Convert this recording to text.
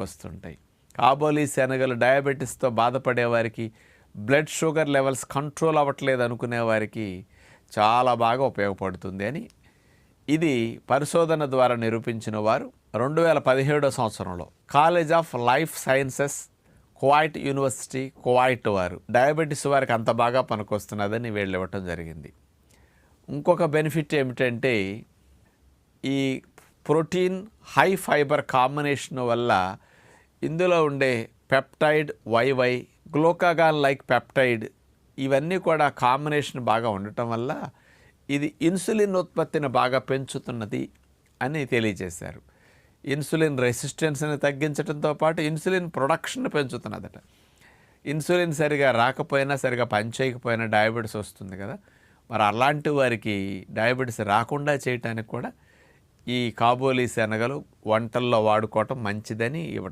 వస్తుంటాయి. కాబోలి శనగలు డయాబెటీస్తో బాధపడే వారికి, బ్లడ్ షుగర్ లెవెల్స్ కంట్రోల్ అవ్వట్లేదు అనుకునే వారికి చాలా బాగా ఉపయోగపడుతుంది అని ఇది పరిశోధన ద్వారా నిరూపించిన వారు 2017 సంవత్సరంలో college of life sciences Kuwait university Kuwait వారు డయాబెటీస్ వారికి అంత బాగా పనికొస్తున్నదని వీళ్ళు ఇవ్వటం జరిగింది. ఇంకొక బెనిఫిట్ ఏమిటంటే ఈ ప్రోటీన్ హై ఫైబర్ కాంబినేషన్ వల్ల ఇందులో ఉండే peptide YY glucagon like peptide ఇవన్నీ కూడా కాంబినేషన్ బాగా ఉండటం వల్ల ఇది ఇన్సులిన్ ఉత్పత్తిని బాగా పెంచుతున్నది అని తెలియజేశారు. ఇన్సులిన్ రెసిస్టెన్స్ని తగ్గించడంతో పాటు ఇన్సులిన్ ప్రొడక్షన్ పెంచుతున్నదట. ఇన్సులిన్ సరిగా రాకపోయినా సరిగా పనిచేయకపోయినా డయాబెటీస్ వస్తుంది కదా, మరి అలాంటి వారికి డయాబెటీస్ రాకుండా చేయటానికి కూడా ఈ కాబోలి శనగలు వంటల్లో వాడుకోవటం మంచిదని ఇవ్వటం